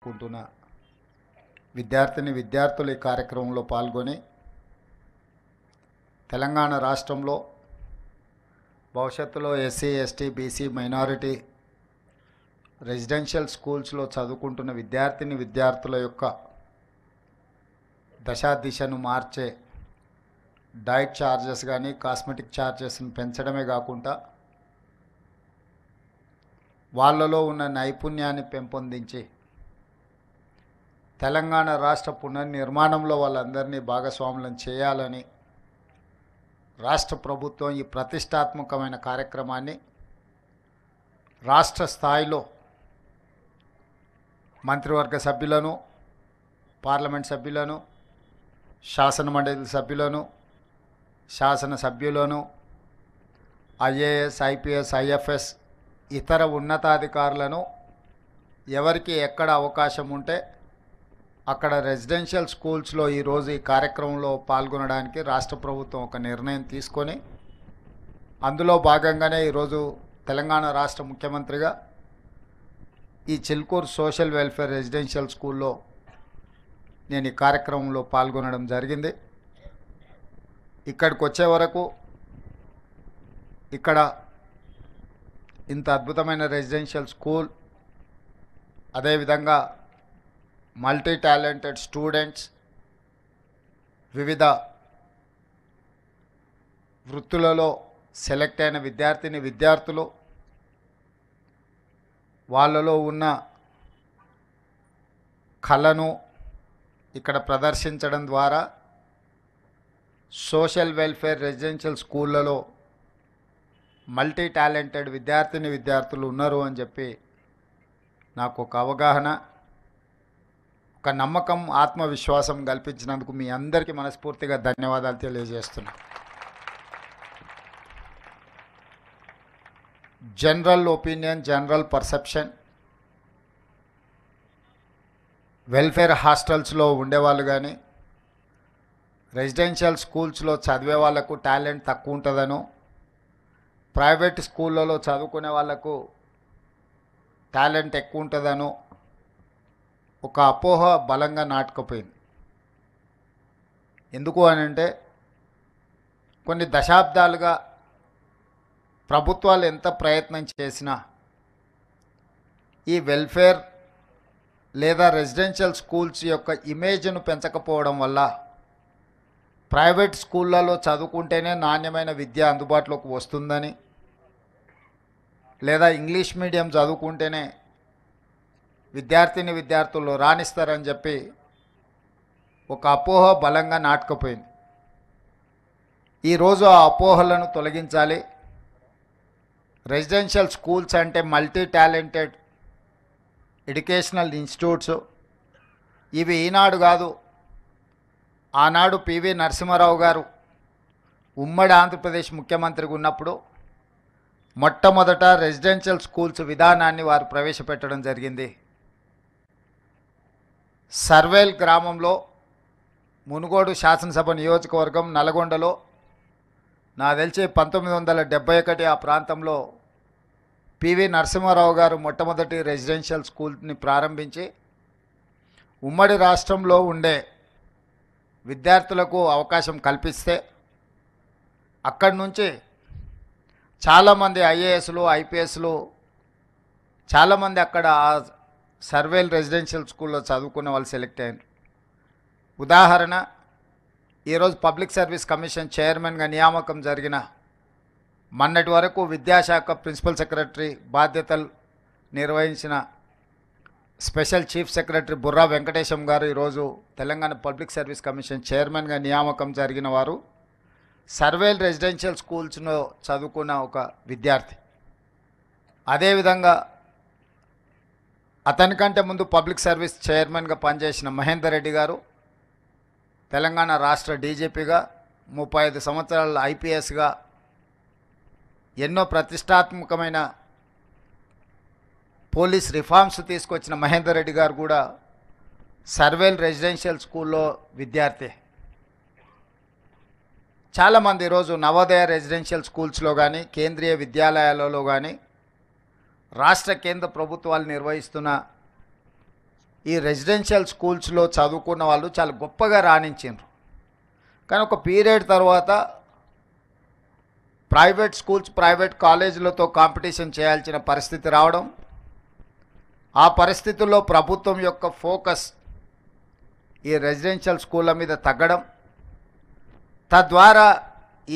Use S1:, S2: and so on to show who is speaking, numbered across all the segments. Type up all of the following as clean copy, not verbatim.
S1: చదువుకుంటున్న విద్యార్థులు ఈ కార్యక్రమంలో పాల్గొని తెలంగాణ రాష్ట్రంలో భవిష్యత్తులో SC ST BC minority residential స్కూల్స్లో చదువుకుంటున్న విద్యార్థుల యొక్క దశాదిశను మార్చే డైట్ ఛార్జెస్ కానీ కాస్మెటిక్ ఛార్జెస్ని పెంచడమే కాకుండా వాళ్ళలో ఉన్న నైపుణ్యాన్ని పెంపొందించి తెలంగాణ రాష్ట్ర పునర్నిర్మాణంలో వాళ్ళందరినీ భాగస్వాములను చేయాలని రాష్ట్ర ప్రభుత్వం ఈ ప్రతిష్టాత్మకమైన కార్యక్రమాన్ని రాష్ట్ర స్థాయిలో మంత్రివర్గ సభ్యులను, పార్లమెంట్ సభ్యులను, శాసనమండలి సభ్యులను, శాసనసభ్యులను, ఐఏఎస్, ఐపీఎస్, ఐఎఫ్ఎస్ ఇతర ఉన్నతాధికారులను ఎవరికి ఎక్కడ అవకాశం ఉంటే అక్కడ రెసిడెన్షియల్ స్కూల్స్లో ఈరోజు ఈ కార్యక్రమంలో పాల్గొనడానికి రాష్ట్ర ప్రభుత్వం ఒక నిర్ణయం తీసుకొని అందులో భాగంగానే ఈరోజు తెలంగాణ రాష్ట్ర ముఖ్యమంత్రిగా ఈ చిల్కూరు సోషల్ వెల్ఫేర్ రెసిడెన్షియల్ స్కూల్లో నేను ఈ కార్యక్రమంలో పాల్గొనడం జరిగింది. ఇక్కడికి వచ్చే వరకు ఇక్కడ ఇంత అద్భుతమైన రెసిడెన్షియల్ స్కూల్, అదేవిధంగా మల్టీ టాలెంటెడ్ స్టూడెంట్స్, వివిధ వృత్తులలో సెలెక్ట్ అయిన విద్యార్థులు వాళ్ళలో ఉన్న కళను ఇక్కడ ప్రదర్శించడం ద్వారా సోషల్ వెల్ఫేర్ రెసిడెన్షియల్ స్కూళ్ళలో మల్టీ టాలెంటెడ్ విద్యార్థులు ఉన్నారు అని చెప్పి నాకు ఒక అవగాహన, ఒక నమ్మకం, ఆత్మవిశ్వాసం కల్పించినందుకు మీ అందరికీ మనస్ఫూర్తిగా ధన్యవాదాలు తెలియజేస్తున్నాను. General opinion, general perception, welfare హాస్టల్స్లో ఉండేవాళ్ళు కానీ రెసిడెన్షియల్ స్కూల్స్లో చదివే వాళ్ళకు టాలెంట్ తక్కువ ఉంటుందనో, ప్రైవేట్ స్కూళ్ళలో చదువుకునే వాళ్ళకు టాలెంట్ ఎక్కువ ఉంటుందనో ఒక అపోహ బలంగా నాటుకుపోయింది. ఎందుకు అని అంటే కొన్ని దశాబ్దాలుగా ప్రభుత్వాలు ఎంత ప్రయత్నం చేసినా ఈ వెల్ఫేర్ లేదా రెసిడెన్షియల్ స్కూల్స్ యొక్క ఇమేజ్ను పెంచకపోవడం వల్ల ప్రైవేట్ స్కూళ్ళలో చదువుకుంటేనే నాణ్యమైన విద్య అందుబాటులోకి వస్తుందని, లేదా ఇంగ్లీష్ మీడియం చదువుకుంటేనే విద్యార్థులు రాణిస్తారని చెప్పి ఒక అపోహ బలంగా నాటుకుపోయింది. ఈరోజు ఆ అపోహలను తొలగించాలి. రెసిడెన్షియల్ స్కూల్స్ అంటే మల్టీ టాలెంటెడ్ ఎడ్యుకేషనల్ ఇన్స్టిట్యూట్స్. ఇవి ఈనాడు కాదు, ఆనాడు పివి నరసింహారావు గారు ఉమ్మడి ఆంధ్రప్రదేశ్ ముఖ్యమంత్రిగా ఉన్నప్పుడు మొట్టమొదట రెసిడెన్షియల్ స్కూల్స్ విధానాన్ని వారు ప్రవేశపెట్టడం జరిగింది. సర్వేల్ గ్రామంలో, మునుగోడు శాసనసభ నియోజకవర్గం, నల్గొండలో నాకు తెలిసి 1971 ఆ ప్రాంతంలో పివి నరసింహారావు గారు మొట్టమొదటి రెసిడెన్షియల్ స్కూల్ని ప్రారంభించి ఉమ్మడి రాష్ట్రంలో ఉండే విద్యార్థులకు అవకాశం కల్పిస్తే అక్కడి నుంచి చాలామంది ఐఏఎస్లు, ఐపీఎస్లు చాలామంది అక్కడ సర్వేల్ రెసిడెన్షియల్ స్కూల్లో చదువుకునే వాళ్ళు సెలెక్ట్ అయ్యారు. ఉదాహరణ, ఈరోజు పబ్లిక్ సర్వీస్ కమిషన్ చైర్మన్గా నియామకం జరిగిన, మొన్నటి వరకు విద్యాశాఖ ప్రిన్సిపల్ సెక్రటరీ బాధ్యతలు నిర్వహించిన special chief secretary Burra Venkatesham గారు ఈరోజు తెలంగాణ పబ్లిక్ సర్వీస్ కమిషన్ చైర్మన్గా నియామకం జరిగిన వారు సర్వేల్ రెసిడెన్షియల్ స్కూల్స్లో చదువుకున్న ఒక విద్యార్థి. అదేవిధంగా అతనికంటే ముందు పబ్లిక్ సర్వీస్ చైర్మన్గా పనిచేసిన మహేందర్ రెడ్డి గారు తెలంగాణ రాష్ట్ర డీజీపీగా, 35 సంవత్సరాల ఐపీఎస్గా ఎన్నో ప్రతిష్టాత్మకమైన పోలీస్ రిఫార్మ్స్ తీసుకొచ్చిన మహేందర్ రెడ్డి గారు కూడా సర్వేల్ రెసిడెన్షియల్ స్కూల్లో విద్యార్థి. చాలామంది ఈరోజు నవోదయ రెసిడెన్షియల్ స్కూల్స్లో కానీ, కేంద్రీయ విద్యాలయాలలో కానీ, రాష్ట్ర కేంద్ర ప్రభుత్వాలు నిర్వహిస్తున్న ఈ రెసిడెన్షియల్ స్కూల్స్లో చదువుకున్న వాళ్ళు చాలా గొప్పగా రాణించారు. కానీ ఒక పీరియడ్ తర్వాత ప్రైవేట్ స్కూల్స్ ప్రైవేట్ కాలేజీలతో కాంపిటీషన్ చేయాల్సిన పరిస్థితి రావడం, ఆ పరిస్థితుల్లో ప్రభుత్వం యొక్క ఫోకస్ ఈ రెసిడెన్షియల్ స్కూళ్ళ మీద తగ్గడం, తద్వారా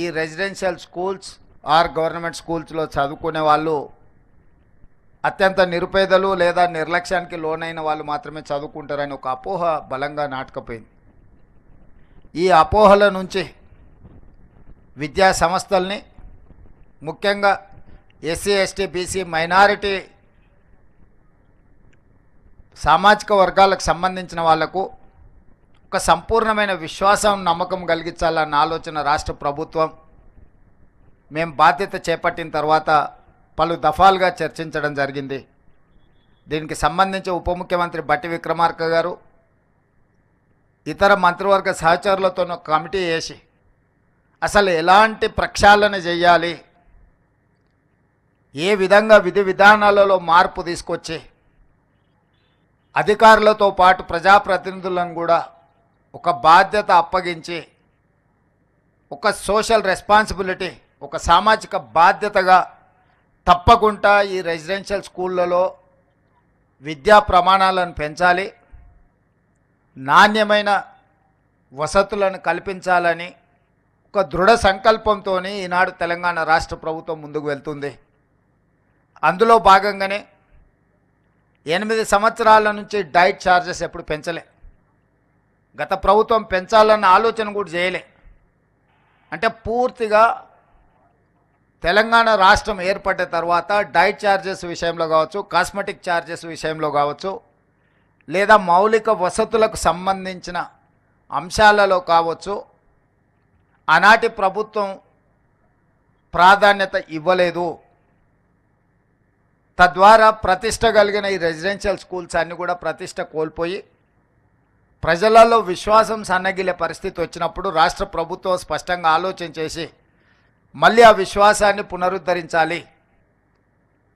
S1: ఈ రెసిడెన్షియల్ స్కూల్స్ ఆర్ గవర్నమెంట్ స్కూల్స్లో చదువుకునే వాళ్ళు అత్యంత నిరుపేదలు లేదా నిర్లక్ష్యానికి లోనైన వాళ్ళు మాత్రమే చదువుకుంటారని ఒక అపోహ బలంగా నాటుకుపోయింది. ఈ అపోహల నుంచి విద్యా సంస్థల్ని, ముఖ్యంగా ఎస్సీ ఎస్టీ బీసీ మైనారిటీ సామాజిక వర్గాలకు సంబంధించిన వాళ్లకు ఒక సంపూర్ణమైన విశ్వాసం నమ్మకం కలిగించాలన్న ఆలోచన రాష్ట్ర ప్రభుత్వం మేము బాధ్యత చేపట్టిన తర్వాత పలు దఫాలుగా చర్చించడం జరిగింది. దీనికి సంబంధించి ఉప ముఖ్యమంత్రి బట్టి విక్రమార్క గారు ఇతర మంత్రివర్గ సహచరులతో కమిటీ వేసి అసలు ఎలాంటి ప్రక్షాళన చేయాలి, ఏ విధంగా విధి విధానాలలో మార్పు తీసుకొచ్చి అధికారులతో పాటు ప్రజాప్రతినిధులను కూడా ఒక బాధ్యత అప్పగించి ఒక సోషల్ రెస్పాన్సిబిలిటీ, ఒక సామాజిక బాధ్యతగా తప్పకుండా ఈ రెసిడెన్షియల్ స్కూళ్ళలో విద్యా ప్రమాణాలను పెంచాలి, నాణ్యమైన వసతులను కల్పించాలని ఒక దృఢ సంకల్పంతో ఈనాడు తెలంగాణ రాష్ట్ర ప్రభుత్వం ముందుకు వెళ్తుంది. అందులో భాగంగానే 8 సంవత్సరాల నుంచి డైట్ ఛార్జెస్ ఎప్పుడు పెంచలే. గత ప్రభుత్వం పెంచాలన్న ఆలోచన కూడా చేయలే. అంటే పూర్తిగా తెలంగాణ రాష్ట్రం ఏర్పడ్డ తర్వాత డైట్ ఛార్జెస్ విషయంలో కావచ్చు, కాస్మెటిక్ ఛార్జెస్ విషయంలో కావచ్చు, లేదా మౌలిక వసతులకు సంబంధించిన అంశాలలో కావచ్చు, ఆనాటి ప్రభుత్వం ప్రాధాన్యత ఇవ్వలేదు. తద్వారా ప్రతిష్ట కలిగిన ఈ రెసిడెన్షియల్ స్కూల్స్ అన్నీ కూడా ప్రతిష్ట కోల్పోయి ప్రజలలో విశ్వాసం సన్నగిలే పరిస్థితి వచ్చినప్పుడు రాష్ట్ర ప్రభుత్వం స్పష్టంగా ఆలోచన చేసి మళ్ళీ ఆ విశ్వాసాన్ని పునరుద్ధరించాలి,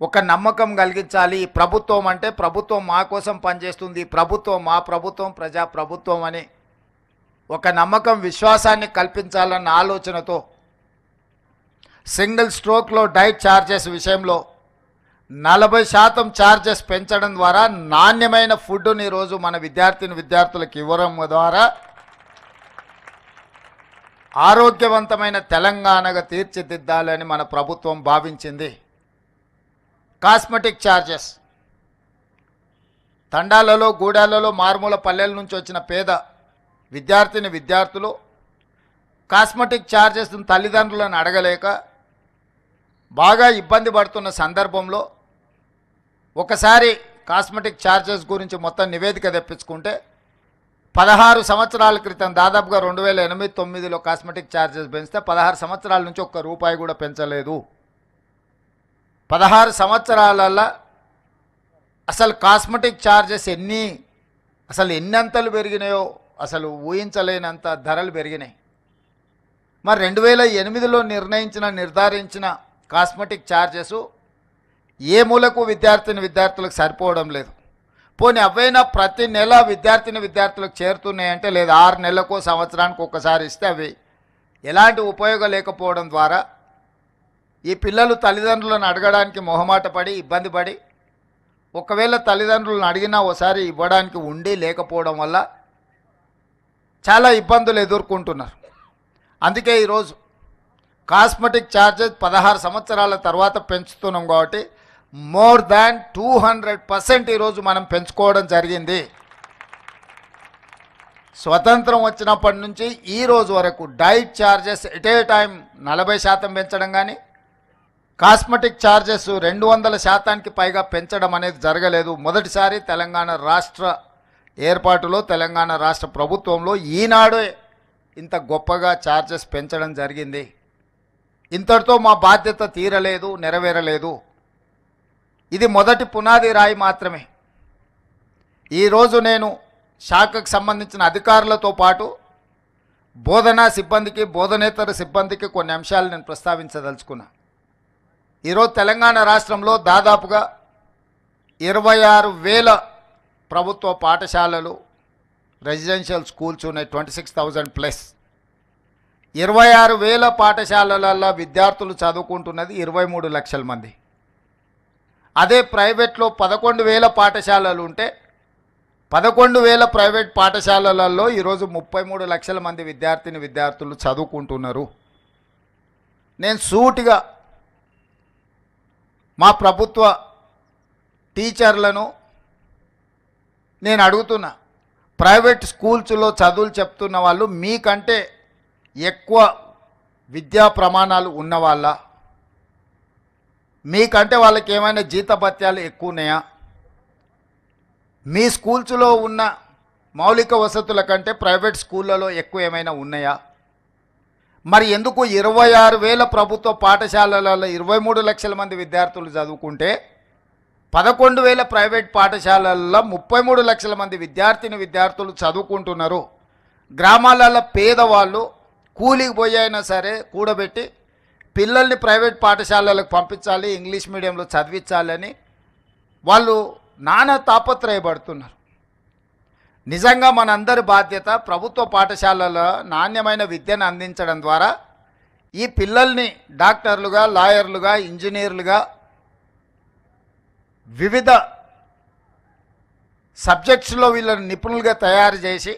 S1: ఒక నమ్మకం కలిగించాలి. ఈ ప్రభుత్వం అంటే ప్రభుత్వం మా కోసం పనిచేస్తుంది, ప్రభుత్వం మా ప్రభుత్వం ప్రజా ప్రభుత్వం అని ఒక నమ్మకం విశ్వాసాన్ని కల్పించాలన్న ఆలోచనతో సింగిల్ స్ట్రోక్లో డైట్ ఛార్జెస్ విషయంలో 40% ఛార్జెస్ పెంచడం ద్వారా నాణ్యమైన ఫుడ్ని ఈరోజు మన విద్యార్థులకు ఇవ్వడం ద్వారా ఆరోగ్యవంతమైన తెలంగాణగా తీర్చిదిద్దాలని మన ప్రభుత్వం భావించింది. కాస్మెటిక్ ఛార్జెస్ తండాలలో, గూడాలలో, మారుమూల పల్లెల నుంచి వచ్చిన పేద విద్యార్థులు కాస్మెటిక్ ఛార్జెస్ను తల్లిదండ్రులను అడగలేక బాగా ఇబ్బంది పడుతున్న సందర్భంలో ఒకసారి కాస్మెటిక్ ఛార్జెస్ గురించి మొత్తం నివేదిక తెప్పించుకుంటే 16 సంవత్సరాల క్రితం దాదాపుగా 2008-09లో కాస్మెటిక్ ఛార్జెస్ పెంచితే 16 సంవత్సరాల నుంచి ఒక్క రూపాయి కూడా పెంచలేదు. 16 సంవత్సరాలలో అసలు కాస్మెటిక్ ఛార్జెస్ ఎన్నంతలు పెరిగినాయో అసలు ఊహించలేనంత ధరలు పెరిగినాయి. మరి 2008లో నిర్ధారించిన కాస్మెటిక్ ఛార్జెస్ ఏ మూలకు విద్యార్థులకు సరిపోవడం లేదు. పోనీ అవైనా ప్రతి నెల విద్యార్థులకు చేరుతున్నాయంటే, లేదా 6 నెలలకు సంవత్సరానికి ఒకసారి ఇస్తే అవి ఎలాంటి ఉపయోగం లేకపోవడం ద్వారా ఈ పిల్లలు తల్లిదండ్రులను అడగడానికి మొహమాట పడి ఇబ్బంది పడి, ఒకవేళ తల్లిదండ్రులను అడిగినా ఒకసారి ఇవ్వడానికి ఉండి లేకపోవడం వల్ల చాలా ఇబ్బందులు ఎదుర్కొంటున్నారు. అందుకే ఈరోజు కాస్మెటిక్ ఛార్జెస్ 16 సంవత్సరాల తర్వాత పెంచుతున్నాం కాబట్టి మోర్ దాన్ 200% ఈరోజు మనం పెంచుకోవడం జరిగింది. స్వతంత్రం వచ్చినప్పటి నుంచి ఈ రోజు వరకు diet charges at a time 40% పెంచడం కానీ, కాస్మెటిక్ ఛార్జెస్ 200%కి పైగా పెంచడం అనేది జరగలేదు. మొదటిసారి తెలంగాణ రాష్ట్ర ఏర్పాటులో, తెలంగాణ రాష్ట్ర ప్రభుత్వంలో ఈనాడే ఇంత గొప్పగా ఛార్జెస్ పెంచడం జరిగింది. ఇంతటితో మా బాధ్యత తీరలేదు, నెరవేరలేదు. ఇది మొదటి పునాది రాయి మాత్రమే. ఈరోజు నేను శాఖకు సంబంధించిన అధికారులతో పాటు బోధనా సిబ్బందికి, బోధనేతర సిబ్బందికి కొన్ని అంశాలు నేను ప్రస్తావించదలుచుకున్నా. ఈరోజు తెలంగాణ రాష్ట్రంలో దాదాపుగా 26,000 ప్రభుత్వ పాఠశాలలు రెసిడెన్షియల్ స్కూల్స్ ఉన్నాయి 26,000 ప్లస్. 26,000 పాఠశాలలలో విద్యార్థులు చదువుకుంటున్నది 23 లక్షల మంది. అదే ప్రైవేట్లో 11,000 పాఠశాలలు ఉంటే 11,000 ప్రైవేట్ పాఠశాలలలో ఈరోజు 33 లక్షల మంది విద్యార్థులు చదువుకుంటున్నారు. నేను సూటిగా మా ప్రభుత్వ టీచర్లను నేను అడుగుతున్నా, ప్రైవేట్ స్కూల్స్లో చదువులు చెప్తున్న వాళ్ళు మీకంటే ఎక్కువ విద్యా ప్రమాణాలు ఉన్నవాళ్ళ, మీకంటే వాళ్ళకి ఏమైనా జీతభత్యాలు ఎక్కువ ఉన్నాయా? మీ స్కూల్స్లో ఉన్న మౌలిక వసతుల కంటే ప్రైవేట్ స్కూళ్ళలో ఎక్కువ ఏమైనా ఉన్నాయా? మరి ఎందుకు 26,000 ప్రభుత్వ పాఠశాలలలో 23 లక్షల మంది విద్యార్థులు చదువుకుంటే 11,000 ప్రైవేట్ పాఠశాలల్లో 33 లక్షల మంది విద్యార్థులు చదువుకుంటున్నారు? గ్రామాలలో పేదవాళ్ళు కూలికి పోయి అయినా సరే కూడబెట్టి పిల్లల్ని ప్రైవేట్ పాఠశాలలకు పంపించాలి, ఇంగ్లీష్ మీడియంలో చదివించాలని వాళ్ళు నానా తాపత్రయపడుతున్నారు. నిజంగా మనందరి బాధ్యత ప్రభుత్వ పాఠశాలలో నాణ్యమైన విద్యను అందించడం ద్వారా ఈ పిల్లల్ని డాక్టర్లుగా, లాయర్లుగా, ఇంజనీర్లుగా వివిధ సబ్జెక్ట్స్లో వీళ్ళని నిపుణులుగా తయారు చేసి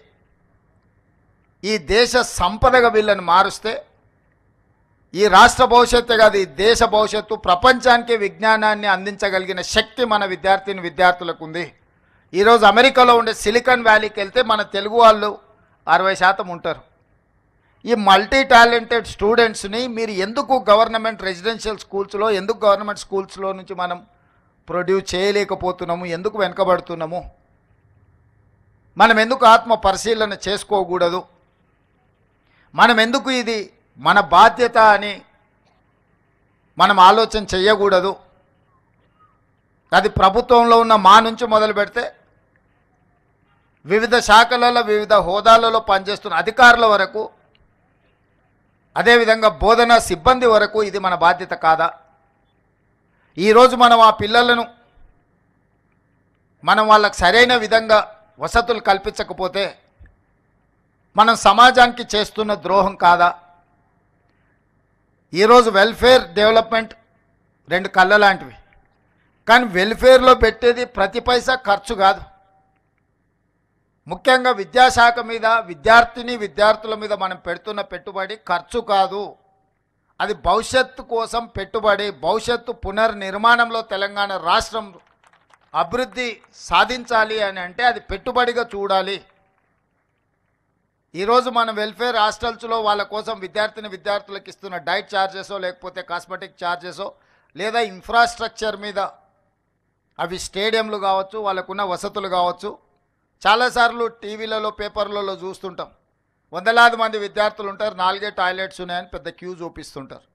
S1: ఈ దేశ సంపదగా వీళ్ళని మారుస్తే ఈ రాష్ట్ర భవిష్యత్తు కాదు, ఈ దేశ భవిష్యత్తు, ప్రపంచానికి విజ్ఞానాన్ని అందించగలిగిన శక్తి మన విద్యార్థులకు ఉంది. ఈరోజు అమెరికాలో ఉండే సిలికాన్ వ్యాలీకి వెళ్తే మన తెలుగు వాళ్ళు 60% ఉంటారు. ఈ మల్టీ టాలెంటెడ్ స్టూడెంట్స్ని మీరు ఎందుకు గవర్నమెంట్ రెసిడెన్షియల్ స్కూల్స్లో, ఎందుకు గవర్నమెంట్ స్కూల్స్లో నుంచి మనం ప్రొడ్యూస్ చేయలేకపోతున్నాము? ఎందుకు వెనుకబడుతున్నాము? మనం ఎందుకు ఆత్మ పరిశీలన చేసుకోకూడదు? మనం ఎందుకు ఇది మన బాధ్యత అని మనం ఆలోచన చేయకూడదు? అది ప్రభుత్వంలో ఉన్న మా నుంచి మొదలు పెడితే వివిధ శాఖలలో వివిధ హోదాలలో పనిచేస్తున్న అధికారుల వరకు, అదేవిధంగా బోధనా సిబ్బంది వరకు ఇది మన బాధ్యత కాదా? ఈరోజు మనం ఆ పిల్లలను వాళ్ళకు సరైన విధంగా వసతులు కల్పించకపోతే మనం సమాజానికి చేస్తున్న ద్రోహం కాదా? ఈరోజు వెల్ఫేర్ డెవలప్మెంట్ 2 కళ్ళ లాంటివి, కానీ వెల్ఫేర్లో పెట్టేది ప్రతి పైసా ఖర్చు కాదు. ముఖ్యంగా విద్యాశాఖ మీద, విద్యార్థుల మీద మనం పెడుతున్న పెట్టుబడి ఖర్చు కాదు, అది భవిష్యత్తు కోసం పెట్టుబడి. భవిష్యత్తు పునర్నిర్మాణంలో తెలంగాణ రాష్ట్రం అభివృద్ధి సాధించాలి అని అంటే అది పెట్టుబడిగా చూడాలి. ఈరోజు మన వెల్ఫేర్ హాస్టల్స్లో వాళ్ళ కోసం విద్యార్థులకు ఇస్తున్న డైట్ ఛార్జెసో, లేకపోతే కాస్మెటిక్ ఛార్జెసో, లేదా ఇన్ఫ్రాస్ట్రక్చర్ మీద అవి స్టేడియంలు కావచ్చు, వాళ్ళకున్న వసతులు కావచ్చు. చాలాసార్లు టీవీలలో, పేపర్లలో చూస్తుంటాం, వందలాది మంది విద్యార్థులు ఉంటారు, 4 టాయిలెట్స్ ఉన్నాయని పెద్ద క్యూ చూపిస్తుంటారు.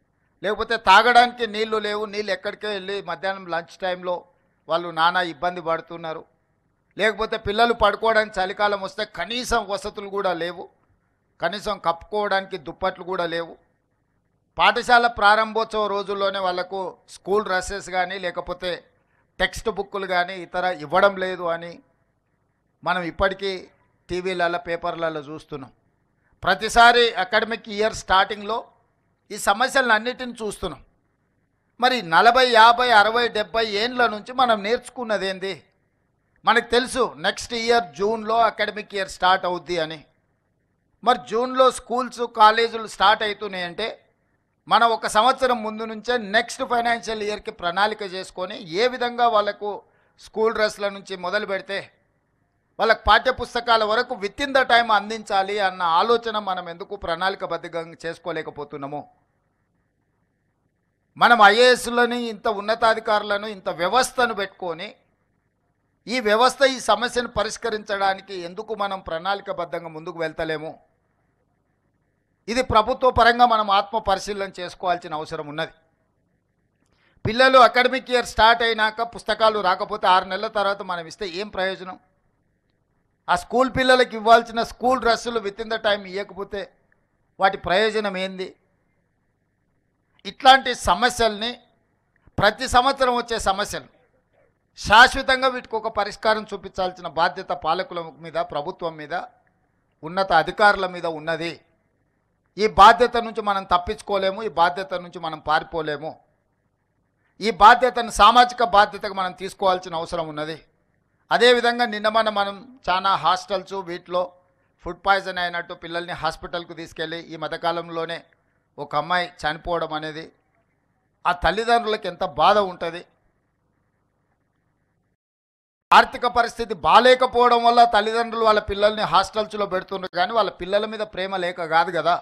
S1: లేకపోతే తాగడానికి నీళ్లు లేవు, నీళ్ళు ఎక్కడికే వెళ్ళి మధ్యాహ్నం లంచ్ టైంలో వాళ్ళు నానా ఇబ్బంది పడుతున్నారు. లేకపోతే పిల్లలు పడుకోవడానికి చలికాలం వస్తే కనీసం వసతులు కూడా లేవు, కనీసం కప్పుకోవడానికి దుప్పట్లు కూడా లేవు. పాఠశాల ప్రారంభోత్సవ రోజుల్లోనే వాళ్ళకు స్కూల్ డ్రెస్సెస్ కానీ, లేకపోతే టెక్స్ట్ బుక్కులు కానీ ఇతర ఇవ్వడం లేదు అని మనం ఇప్పటికీ టీవీలలో, పేపర్లలో చూస్తున్నాం. ప్రతిసారి అకాడమిక్ ఇయర్ స్టార్టింగ్లో ఈ సమస్యలను అన్నిటిని చూస్తున్నాం. మరి 40, 50, 60, 70 ఏండ్ల నుంచి మనం నేర్చుకున్నది ఏంది? మనకు తెలుసు నెక్స్ట్ ఇయర్ జూన్లో అకాడమిక్ ఇయర్ స్టార్ట్ అవుద్ది అని. మరి జూన్లో స్కూల్స్, కాలేజీలు స్టార్ట్ అవుతున్నాయంటే మనం 1 సంవత్సరం ముందు నుంచే నెక్స్ట్ ఫైనాన్షియల్ ఇయర్కి ప్రణాళిక చేసుకొని ఏ విధంగా వాళ్ళకు స్కూల్ డ్రెస్ల నుంచి మొదలు పెడితే వాళ్ళకి పాఠ్యపుస్తకాల వరకు విత్ ఇన్ ద టైం అందించాలి అన్న ఆలోచన మనం ఎందుకు ప్రణాళికబద్ధంగా చేసుకోలేకపోతున్నాము? మనం ఐఏఎస్లని, ఇంత ఉన్నతాధికారులను, ఇంత వ్యవస్థను పెట్టుకొని ఈ వ్యవస్థ ఈ సమస్యను పరిష్కరించడానికి ఎందుకు మనం ప్రణాళికబద్ధంగా ముందుకు వెళ్తలేము? ఇది ప్రభుత్వ పరంగా మనం ఆత్మ పరిశీలన చేసుకోవాల్సిన అవసరం ఉన్నది. పిల్లలు అకాడమిక్ ఇయర్ స్టార్ట్ అయినాక పుస్తకాలు రాకపోతే 6 నెలల తర్వాత మనం ఇస్తే ఏం ప్రయోజనం? ఆ స్కూల్ పిల్లలకి ఇవ్వాల్సిన స్కూల్ డ్రెస్సులు విత్ ఇన్ ద టైం ఇవ్వకపోతే వాటి ప్రయోజనం ఏంది? ఇట్లాంటి సమస్యల్ని, ప్రతి సంవత్సరం వచ్చే సమస్యలు, శాశ్వతంగా వీటికి ఒక పరిష్కారం చూపించాల్సిన బాధ్యత పాలకుల మీద, ప్రభుత్వం మీద, ఉన్నత అధికారుల మీద ఉన్నది. ఈ బాధ్యత నుంచి మనం తప్పించుకోలేము, ఈ బాధ్యత నుంచి మనం పారిపోలేము. ఈ బాధ్యతను సామాజిక బాధ్యతగా మనం తీసుకోవాల్సిన అవసరం ఉన్నది. అదేవిధంగా నిన్న మనం చాలా హాస్టల్స్ వీటిలో ఫుడ్ పాయిజన్ అయినట్టు పిల్లల్ని హాస్పిటల్కు తీసుకెళ్ళి ఈ మధ్యకాలంలోనే ఒక అమ్మాయి చనిపోవడం అనేది ఆ తల్లిదండ్రులకు ఎంత బాధ ఉంటుంది. ఆర్థిక పరిస్థితి బాలేకపోవడం వల్ల తల్లిదండ్రులు వాళ్ళ పిల్లల్ని హాస్టల్స్లో పెడుతున్నారు, కానీ వాళ్ళ పిల్లల మీద ప్రేమ లేక కాదు కదా.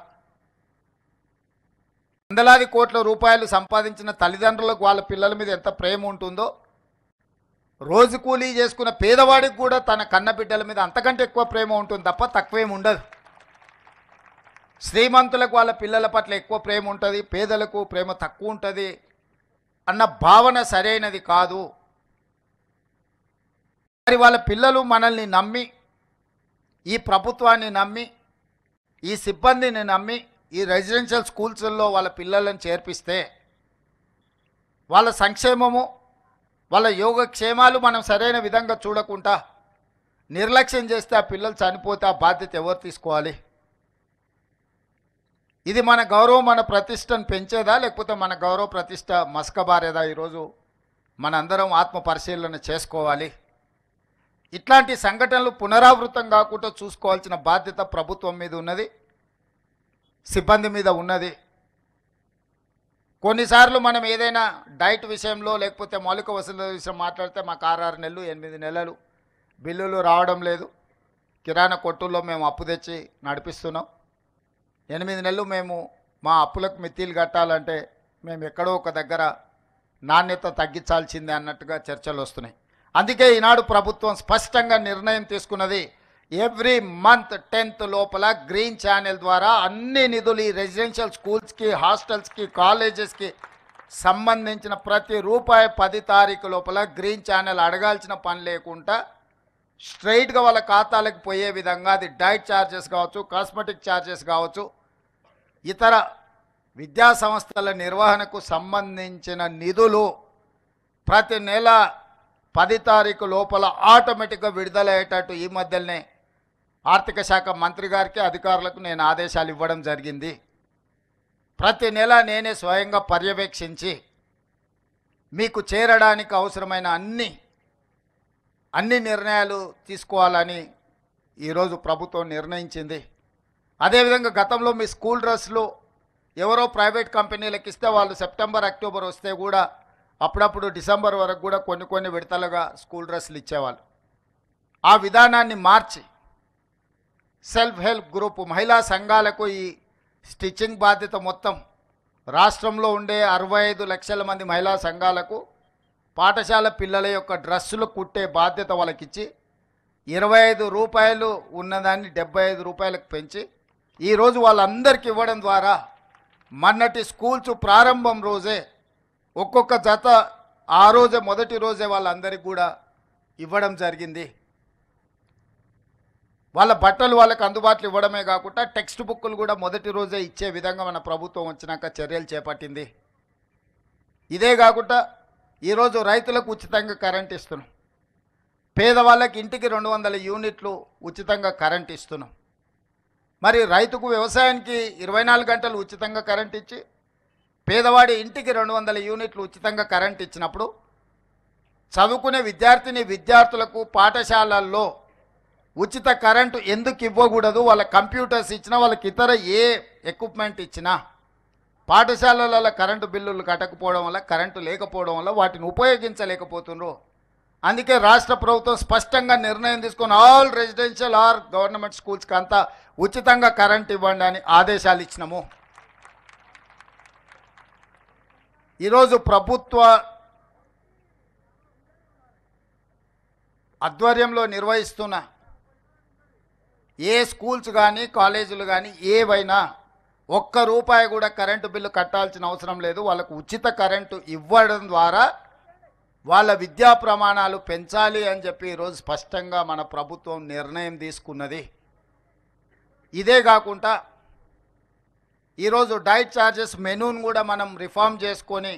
S1: వందలాది కోట్ల రూపాయలు సంపాదించిన తల్లిదండ్రులకు వాళ్ళ పిల్లల మీద ఎంత ప్రేమ ఉంటుందో, రోజు కూలీ చేసుకున్న పేదవాడికి కూడా తన కన్న బిడ్డల మీద అంతకంటే ఎక్కువ ప్రేమ ఉంటుంది తప్ప తక్కువేం ఉండదు. శ్రీమంతులకు వాళ్ళ పిల్లల పట్ల ఎక్కువ ప్రేమ ఉంటుంది, పేదలకు ప్రేమ తక్కువ ఉంటుంది అన్న భావన సరైనది కాదు. మరి వాళ్ళ పిల్లలు మనల్ని నమ్మి, ఈ ప్రభుత్వాన్ని నమ్మి, ఈ సిబ్బందిని నమ్మి ఈ రెసిడెన్షియల్ స్కూల్స్లో వాళ్ళ పిల్లలను చేర్పిస్తే వాళ్ళ సంక్షేమము, వాళ్ళ యోగక్షేమాలు మనం సరైన విధంగా చూడకుండా నిర్లక్ష్యం చేస్తే ఆ పిల్లలు చనిపోతే ఆ బాధ్యత ఎవరు తీసుకోవాలి? ఇది మన గౌరవం, మన ప్రతిష్టను పెంచేదా, లేకపోతే మన గౌరవ ప్రతిష్ట మసకబారేదా? ఈరోజు మనందరం ఆత్మ పరిశీలన చేసుకోవాలి. ఇట్లాంటి సంఘటనలు పునరావృతం కాకుండా చూసుకోవాల్సిన బాధ్యత ప్రభుత్వం మీద ఉన్నది, సిబ్బంది మీద ఉన్నది. కొన్నిసార్లు మనం ఏదైనా డైట్ విషయంలో లేకపోతే మౌలిక వసతుల విషయం మాట్లాడితే మాకు 6 నెలలు 8 నెలలు బిల్లులు రావడం లేదు, కిరాణా కొట్టుల్లో మేము అప్పు తెచ్చి నడిపిస్తున్నాం, 8 నెలలు మేము మా అప్పులకు మిత్తిలు కట్టాలంటే మేము ఎక్కడో ఒక దగ్గర నాణ్యత తగ్గించాల్సిందే అన్నట్టుగా చర్చలు వస్తున్నాయి. అందుకే ఈనాడు ప్రభుత్వం స్పష్టంగా నిర్ణయం తీసుకున్నది, ఎవ్రీ మంత్ 10th లోపల గ్రీన్ ఛానల్ ద్వారా అన్ని నిధులు ఈ రెసిడెన్షియల్ స్కూల్స్కి, హాస్టల్స్కి, కాలేజెస్కి సంబంధించిన ప్రతి రూపాయి 10 తారీఖు లోపల గ్రీన్ ఛానల్ అడగాల్సిన పని లేకుండా స్ట్రైట్గా వాళ్ళ ఖాతాలకు పోయే విధంగా, అది డైట్ ఛార్జెస్ కావచ్చు, కాస్మెటిక్ ఛార్జెస్ కావచ్చు, ఇతర విద్యా సంస్థల నిర్వహణకు సంబంధించిన నిధులు ప్రతి నెల 10 తారీఖు లోపల ఆటోమేటిక్గా విడుదలయ్యేటట్టు ఈ మధ్యనే ఆర్థిక శాఖ మంత్రి గారికి, అధికారులకు నేను ఆదేశాలు ఇవ్వడం జరిగింది. ప్రతి నెల నేనే స్వయంగా పర్యవేక్షించి మీకు చేరడానికి అవసరమైన అన్ని నిర్ణయాలు తీసుకోవాలని ఈరోజు ప్రభుత్వం నిర్ణయించింది. అదేవిధంగా గతంలో మీ స్కూల్ డ్రెస్లు ఎవరో ప్రైవేట్ కంపెనీలకు ఇస్తే వాళ్ళు సెప్టెంబర్, అక్టోబర్ వస్తే కూడా అప్పుడప్పుడు డిసెంబర్ వరకు కూడా కొన్ని విడతలుగా స్కూల్ డ్రెస్సులు ఇచ్చేవాళ్ళు. ఆ విధానాన్ని మార్చి సెల్ఫ్ హెల్ప్ గ్రూప్ మహిళా సంఘాలకు ఈ స్టిచ్చింగ్ బాధ్యత మొత్తం రాష్ట్రంలో ఉండే 65 లక్షల మంది మహిళా సంఘాలకు పాఠశాల పిల్లల యొక్క డ్రెస్సులు కుట్టే బాధ్యత వాళ్ళకిచ్చి 25 రూపాయలు ఉన్నదాన్ని 75 రూపాయలకు పెంచి ఈరోజు వాళ్ళందరికీ ఇవ్వడం ద్వారా మొన్నటి స్కూల్స్ ప్రారంభం రోజే ఒక్కొక్క జత ఆ రోజే మొదటి రోజే వాళ్ళందరికీ కూడా ఇవ్వడం జరిగింది. వాళ్ళ బట్టలు వాళ్ళకి అందుబాటులో ఇవ్వడమే కాకుండా టెక్స్ట్ బుక్కులు కూడా మొదటి రోజే ఇచ్చే విధంగా మన ప్రభుత్వం వచ్చినాక చర్యలు చేపట్టింది. ఇదే కాకుండా ఈరోజు రైతులకు ఉచితంగా కరెంట్ ఇస్తున్నాం, పేదవాళ్ళకి ఇంటికి 200 యూనిట్లు ఉచితంగా కరెంట్ ఇస్తున్నాం. మరి రైతుకు వ్యవసాయానికి 24 గంటలు ఉచితంగా కరెంట్ ఇచ్చి పేదవాడి ఇంటికి 200 యూనిట్లు ఉచితంగా కరెంట్ ఇచ్చినప్పుడు చదువుకునే విద్యార్థులకు పాఠశాలల్లో ఉచిత కరెంటు ఎందుకు ఇవ్వకూడదు? వాళ్ళ కంప్యూటర్స్ ఇచ్చినా, వాళ్ళకి ఇతర ఏ ఎక్విప్మెంట్ ఇచ్చినా పాఠశాలలలో కరెంటు బిల్లులు కట్టకపోవడం వల్ల, కరెంటు లేకపోవడం వల్ల వాటిని ఉపయోగించలేకపోతున్నారు. అందుకే రాష్ట్ర ప్రభుత్వం స్పష్టంగా నిర్ణయం తీసుకొని ఆల్ రెసిడెన్షియల్ ఆర్ గవర్నమెంట్ స్కూల్స్కి అంతా ఉచితంగా కరెంట్ ఇవ్వండి అని ఆదేశాలు ఇచ్చినాము. ఈరోజు ప్రభుత్వ ఆధ్వర్యంలో నిర్వహిస్తున్న ఏ స్కూల్స్ కానీ, కాలేజీలు కానీ ఏవైనా ₹1 కూడా కరెంటు బిల్లు కట్టాల్సిన అవసరం లేదు. వాళ్ళకు ఉచిత కరెంటు ఇవ్వడం ద్వారా వాళ్ళ విద్యా ప్రమాణాలు పెంచాలి అని చెప్పి ఈరోజు స్పష్టంగా మన ప్రభుత్వం నిర్ణయం తీసుకున్నది. ఇదే కాకుండా ఈరోజు డైట్ ఛార్జెస్ మెనూను కూడా మనం రిఫార్మ్ చేసుకొని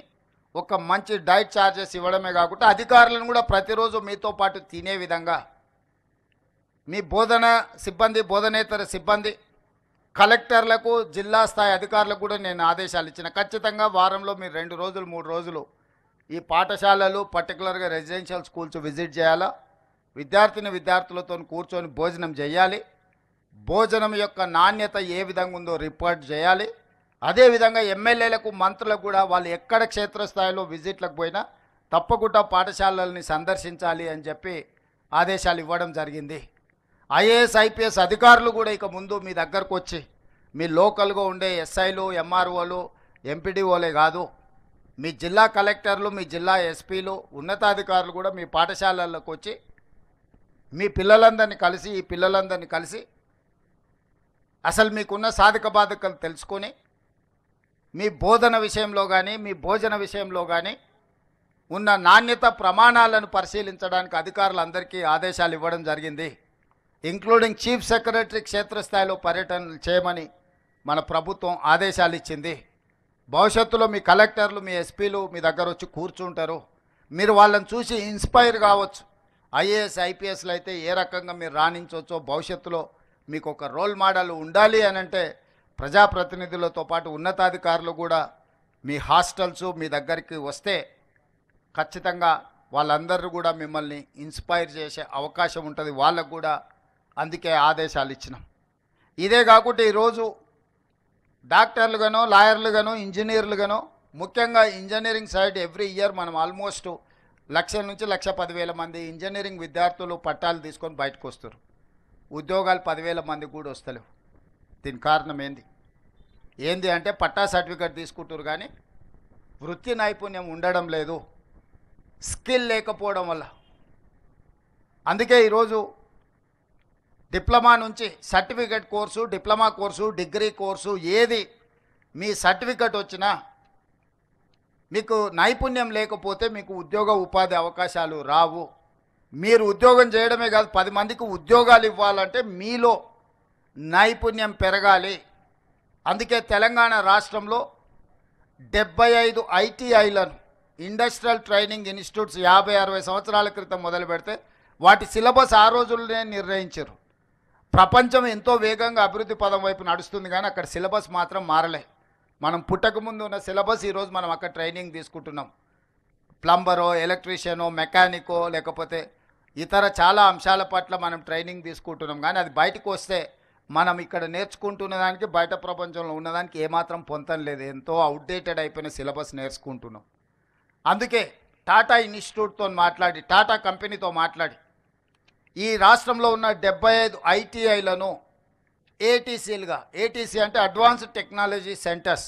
S1: ఒక మంచి డైట్ ఛార్జెస్ ఇవ్వడమే కాకుండా అధికారులను కూడా ప్రతిరోజు మీతో పాటు తినే విధంగా మీ బోధన సిబ్బంది, బోధనేతర సిబ్బంది, కలెక్టర్లకు, జిల్లా స్థాయి అధికారులకు కూడా నేను ఆదేశాలు ఇచ్చిన. ఖచ్చితంగా వారంలో మీరు 2 రోజులు 3 రోజులు ఈ పాఠశాలలు, పర్టికులర్గా రెసిడెన్షియల్ స్కూల్స్ విజిట్ చేయాలా. విద్యార్థులతో కూర్చొని భోజనం చేయాలి. భోజనం యొక్క నాణ్యత ఏ విధంగా ఉందో రిపోర్ట్ చేయాలి. అదేవిధంగా ఎమ్మెల్యేలకు, మంత్రులకు కూడా వాళ్ళు ఎక్కడ క్షేత్రస్థాయిలో విజిట్లకు పోయినా తప్పకుండా పాఠశాలల్ని సందర్శించాలి అని చెప్పి ఆదేశాలు ఇవ్వడం జరిగింది. ఐఏఎస్, ఐపీఎస్ అధికారులు కూడా ఇక ముందు మీ దగ్గరకు వచ్చి మీ లోకల్గా ఉండే ఎస్ఐలు, ఎంఆర్ఓలు, ఎంపీడీఓలే కాదు, మీ జిల్లా కలెక్టర్లు, మీ జిల్లా ఎస్పీలు, ఉన్నతాధికారులు కూడా మీ పాఠశాలలకు వచ్చి మీ పిల్లలందరినీ కలిసి, ఈ పిల్లలందరినీ కలిసి అసలు మీకున్న సాధక బాధకాలు తెలుసుకొని మీ బోధన విషయంలో కానీ, మీ భోజన విషయంలో కానీ ఉన్న నాణ్యత ప్రమాణాలను పరిశీలించడానికి అధికారులందరికీ ఆదేశాలు ఇవ్వడం జరిగింది. ఇంక్లూడింగ్ చీఫ్ సెక్రటరీ క్షేత్రస్థాయిలో పర్యటనలు చేయమని మన ప్రభుత్వం ఆదేశాలు ఇచ్చింది. భవిష్యత్తులో మీ కలెక్టర్లు, మీ ఎస్పీలు మీ దగ్గర వచ్చి కూర్చుంటారు. మీరు వాళ్ళని చూసి ఇన్స్పైర్ కావచ్చు. ఐఏఎస్, ఐపీఎస్లు అయితే ఏ రకంగా మీరు రాణించవచ్చో, భవిష్యత్తులో మీకు ఒక రోల్ మోడల్ ఉండాలి అని అంటే ప్రజాప్రతినిధులతో పాటు ఉన్నతాధికారులు కూడా మీ హాస్టల్స్ మీ దగ్గరికి వస్తే ఖచ్చితంగా వాళ్ళందరూ కూడా మిమ్మల్ని ఇన్స్పైర్ చేసే అవకాశం ఉంటుంది. వాళ్ళకు కూడా అందుకే ఆదేశాలు ఇచ్చినాం. ఇదే కాకుండా ఈరోజు డాక్టర్లుగానో, లాయర్లుగానో, ఇంజనీర్లుగానో, ముఖ్యంగా ఇంజనీరింగ్ సైడ్ ఎవ్రీ ఇయర్ మనం ఆల్మోస్ట్ 1,00,000 నుంచి 1,10,000 మంది ఇంజనీరింగ్ విద్యార్థులు పట్టాలు తీసుకొని బయటకు వస్తారు. ఉద్యోగాలు 10,000 మందికి కూడా వస్తలేవు. దీని కారణం ఏంది అంటే పట్టా సర్టిఫికేట్ తీసుకుంటారు కానీ వృత్తి నైపుణ్యం ఉండడం లేదు, స్కిల్ లేకపోవడం వల్ల. అందుకే ఈరోజు డిప్లొమా నుంచి certificate course, diploma course, degree course ఏది మీ సర్టిఫికేట్ వచ్చినా మీకు నైపుణ్యం లేకపోతే మీకు ఉద్యోగ ఉపాధి అవకాశాలు రావు. మీరు ఉద్యోగం చేయడమే కాదు, 10 మందికి ఉద్యోగాలు ఇవ్వాలంటే మీలో నైపుణ్యం పెరగాలి. అందుకే తెలంగాణ రాష్ట్రంలో 75 ఐటీఐలను, ఇండస్ట్రియల్ ట్రైనింగ్ ఇన్స్టిట్యూట్స్ 50-60 సంవత్సరాల క్రితం మొదలు పెడితే వాటి సిలబస్ ఆ రోజుల్లోనే నిర్ణయించారు. ప్రపంచం ఎంతో వేగంగా అభివృద్ధి పదం వైపు నడుస్తుంది కానీ అక్కడ సిలబస్ మాత్రం మారలే. మనం పుట్టకముందు ఉన్న సిలబస్ ఈరోజు మనం అక్కడ ట్రైనింగ్ తీసుకుంటున్నాం. ప్లంబరో, ఎలక్ట్రీషియనో, మెకానికో, లేకపోతే ఇతర చాలా అంశాల పట్ల మనం ట్రైనింగ్ తీసుకుంటున్నాం. కానీ అది బయటకు వస్తే మనం ఇక్కడ నేర్చుకుంటున్న దానికి బయట ప్రపంచంలో ఉన్నదానికి ఏమాత్రం పొంతం లేదు. ఎంతో అవుట్డేటెడ్ అయిపోయిన సిలబస్ నేర్చుకుంటున్నాం. అందుకే టాటా ఇన్స్టిట్యూట్తో మాట్లాడి, టాటా కంపెనీతో మాట్లాడి ఈ రాష్ట్రంలో ఉన్న 75 ఐటీఐలను ఏటీసీలుగా, ఏటీసీ అంటే advanced technology centres,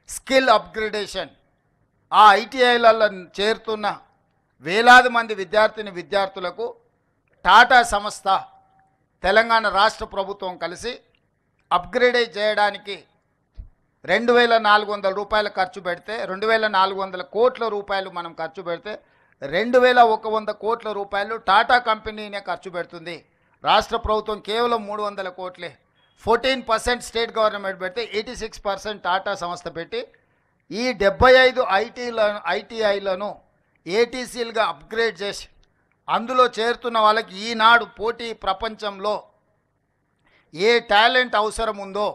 S1: skill upgradation, ఆ ఐటీఐలలో చేరుతున్న వేలాది మంది విద్యార్థులకు టాటా సంస్థ, తెలంగాణ రాష్ట్ర ప్రభుత్వం కలిసి అప్గ్రేడ్ చేయడానికి 2,400 రూపాయలు ఖర్చు పెడితే, 2,400 కోట్ల రూపాయలు మనం ఖర్చు పెడితే 2,100 కోట్ల రూపాయలు టాటా కంపెనీనే ఖర్చు పెడుతుంది. రాష్ట్ర ప్రభుత్వం కేవలం 300 కోట్లే. 14% స్టేట్ గవర్నమెంట్ పెడితే 86% టాటా సంస్థ పెట్టి ఈ 75 ఐటీఐలను ఏటీసీలుగా అప్గ్రేడ్ చేసి అందులో చేరుతున్న వాళ్ళకి ఈనాడు పోటీ ప్రపంచంలో ఏ టాలెంట్ అవసరం ఉందో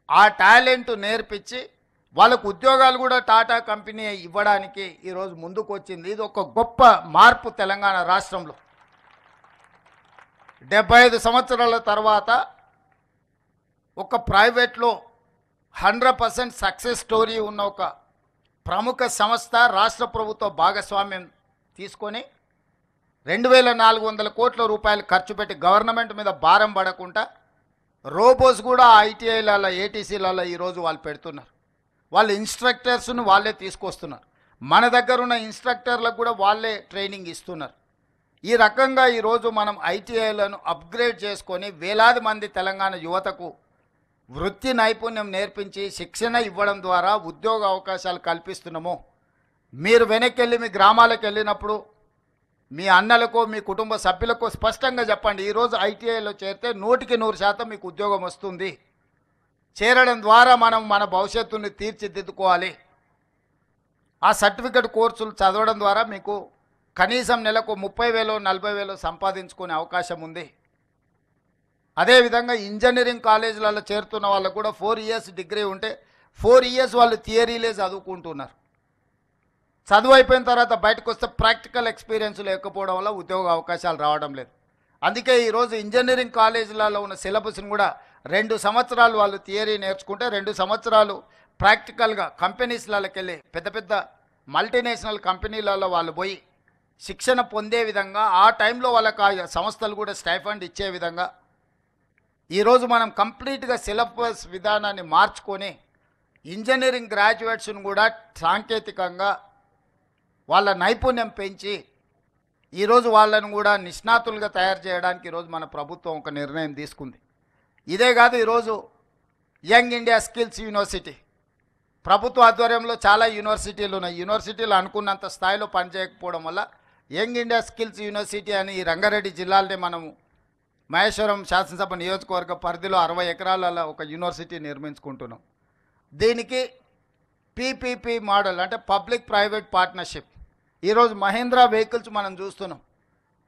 S1: ఆ టాలెంట్ నేర్పించి వాళ్ళకు ఉద్యోగాలు కూడా టాటా కంపెనీ ఇవ్వడానికి ఈరోజు ముందుకు వచ్చింది. ఇది ఒక గొప్ప మార్పు తెలంగాణ రాష్ట్రంలో. 75 సంవత్సరాల తర్వాత ఒక ప్రైవేట్లో 100% సక్సెస్ స్టోరీ ఉన్న ఒక ప్రముఖ సంస్థ రాష్ట్ర ప్రభుత్వ భాగస్వామ్యం తీసుకొని 2,400 కోట్ల రూపాయలు ఖర్చు పెట్టి గవర్నమెంట్ మీద భారం పడకుండా రోబోస్ కూడా ఐటీఐలలో, ఏటీసీలలో ఈరోజు వాళ్ళు పెడుతున్నారు. వాళ్ళు ఇన్స్ట్రక్టర్స్ను వాళ్ళే తీసుకొస్తున్నారు. మన దగ్గర ఉన్న ఇన్స్ట్రక్టర్లకు కూడా వాళ్ళే ట్రైనింగ్ ఇస్తున్నారు. ఈ రకంగా ఈరోజు మనం ఐటీఐలను అప్గ్రేడ్ చేసుకొని వేలాది మంది తెలంగాణ యువతకు వృత్తి నైపుణ్యం నేర్పించి శిక్షణ ఇవ్వడం ద్వారా ఉద్యోగ అవకాశాలు కల్పిస్తున్నాము. మీరు వెనక్కి వెళ్ళి మీ గ్రామాలకు వెళ్ళినప్పుడు మీ అన్నలకు, మీ కుటుంబ సభ్యులకు స్పష్టంగా చెప్పండి, ఈరోజు ఐటీఐలో చేరితే 100% మీకు ఉద్యోగం వస్తుంది. చేరడం ద్వారా మనం మన భవిష్యత్తుని తీర్చిదిద్దుకోవాలి. ఆ సర్టిఫికెట్ కోర్సులు చదవడం ద్వారా మీకు కనీసం నెలకు 30,000 40,000 సంపాదించుకునే అవకాశం ఉంది. అదేవిధంగా ఇంజనీరింగ్ కాలేజీలలో చేరుతున్న వాళ్ళకు కూడా 4 ఇయర్స్ డిగ్రీ ఉంటే 4 ఇయర్స్ వాళ్ళు థియరీలే చదువుకుంటున్నారు. చదువు అయిపోయిన తర్వాత బయటకు వస్తే ప్రాక్టికల్ ఎక్స్పీరియన్స్ లేకపోవడం వల్ల ఉద్యోగ అవకాశాలు రావడం లేదు. అందుకే ఈరోజు ఇంజనీరింగ్ కాలేజీలలో ఉన్న సిలబస్ని కూడా 2 సంవత్సరాలు వాళ్ళు థియరీ నేర్చుకుంటే 2 సంవత్సరాలు ప్రాక్టికల్గా కంపెనీస్లకి వెళ్ళి పెద్ద పెద్ద మల్టీనేషనల్ కంపెనీలలో వాళ్ళు పోయి శిక్షణ పొందే విధంగా ఆ టైంలో వాళ్ళకి ఆ సంస్థలు కూడా స్టైఫండ్ ఇచ్చే విధంగా ఈరోజు మనం కంప్లీట్గా సిలబస్ విధానాన్ని మార్చుకొని ఇంజనీరింగ్ గ్రాడ్యుయేట్స్ను కూడా సాంకేతికంగా వాళ్ళ నైపుణ్యం పెంచి ఈరోజు వాళ్ళను కూడా నిష్ణాతులుగా తయారు చేయడానికి ఈరోజు మన ప్రభుత్వం ఒక నిర్ణయం తీసుకుంది. ఇదే కాదు, ఈరోజు యంగ్ ఇండియా స్కిల్స్ యూనివర్సిటీ ప్రభుత్వ ఆధ్వర్యంలో చాలా యూనివర్సిటీలు ఉన్నాయి. యూనివర్సిటీలు అనుకున్నంత స్థాయిలో పనిచేయకపోవడం వల్ల యంగ్ ఇండియా స్కిల్స్ యూనివర్సిటీ అని ఈ రంగారెడ్డి జిల్లాలోనే మనము మహేశ్వరం శాసనసభ నియోజకవర్గ పరిధిలో 60 ఎకరాల ఒక యూనివర్సిటీ నిర్మించుకుంటున్నాం. దీనికి పీపీపీ మోడల్ అంటే పబ్లిక్ ప్రైవేట్ పార్ట్నర్షిప్. ఈరోజు మహీంద్రా వెహికల్స్ మనం చూస్తున్నాం.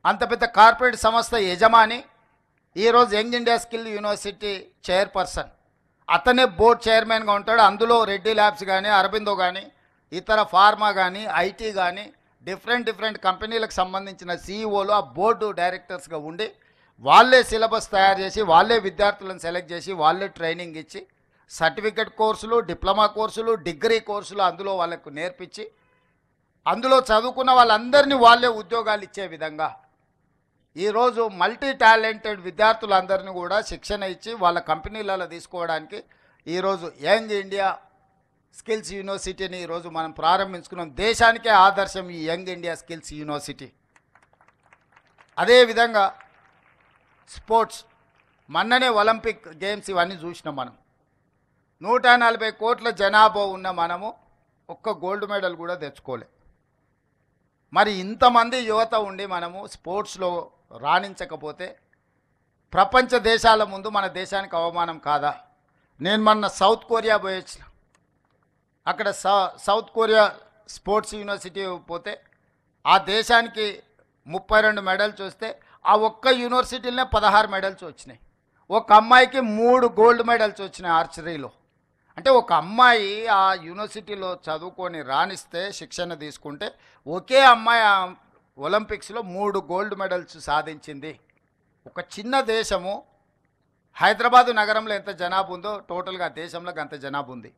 S1: అంత పెద్ద కార్పొరేట్ సంస్థ యజమాని ఈరోజు young India skill university chairperson, అతనే బోర్డ్ చైర్మన్గా ఉంటాడు. అందులో రెడ్డి ల్యాబ్స్ కానీ అరబిందో కానీ ఇతర ఫార్మా కానీ ఐటీ కానీ డిఫరెంట్ కంపెనీలకు సంబంధించిన సీఈఓలు ఆ బోర్డు డైరెక్టర్స్గా ఉండి వాళ్ళే సిలబస్ తయారు చేసి వాళ్ళే విద్యార్థులను సెలెక్ట్ చేసి వాళ్ళే ట్రైనింగ్ ఇచ్చి సర్టిఫికెట్ కోర్సులు, డిప్లొమా కోర్సులు, డిగ్రీ కోర్సులు అందులో వాళ్ళకు నేర్పించి అందులో చదువుకున్న వాళ్ళందరినీ వాళ్ళే ఉద్యోగాలు ఇచ్చే విధంగా ఈరోజు మల్టీ టాలెంటెడ్ విద్యార్థులందరినీ కూడా శిక్షణ ఇచ్చి వాళ్ళ కంపెనీలలో తీసుకోవడానికి ఈరోజు యంగ్ ఇండియా స్కిల్స్ యూనివర్సిటీని ఈరోజు మనం ప్రారంభించుకున్నాం. దేశానికే ఆదర్శం ఈ యంగ్ ఇండియా స్కిల్స్ యూనివర్సిటీ. అదేవిధంగా స్పోర్ట్స్, మొన్ననే ఒలింపిక్ గేమ్స్ ఇవన్నీ చూసినాం. మనం 140 కోట్ల జనాభా ఉన్న మనము ఒక్క గోల్డ్ మెడల్ కూడా తెచ్చుకోలే. మరి ఇంతమంది యువత ఉండి మనము స్పోర్ట్స్లో రాణించకపోతే ప్రపంచ దేశాల ముందు మన దేశానికి అవమానం కాదా? నేను మొన్న సౌత్ కొరియా పోయి వచ్చిన. అక్కడ సౌత్ కొరియా స్పోర్ట్స్ యూనివర్సిటీ పోతే ఆ దేశానికి 32 మెడల్స్ వస్తే ఆ ఒక్క యూనివర్సిటీలోనే 16 మెడల్స్ వచ్చినాయి. ఒక అమ్మాయికి 3 గోల్డ్ మెడల్స్ వచ్చినాయి ఆర్చరీలో. అంటే ఒక అమ్మాయి ఆ యూనివర్సిటీలో చదువుకొని రాణిస్తే శిక్షణ తీసుకుంటే ఒకే అమ్మాయి ఒలింపిక్స్లో 3 గోల్డ్ మెడల్స్ సాధించింది. ఒక చిన్న దేశము హైదరాబాదు నగరంలో ఎంత జనాభా ఉందో టోటల్గా దేశంలో అంత జనాభా ఉంది.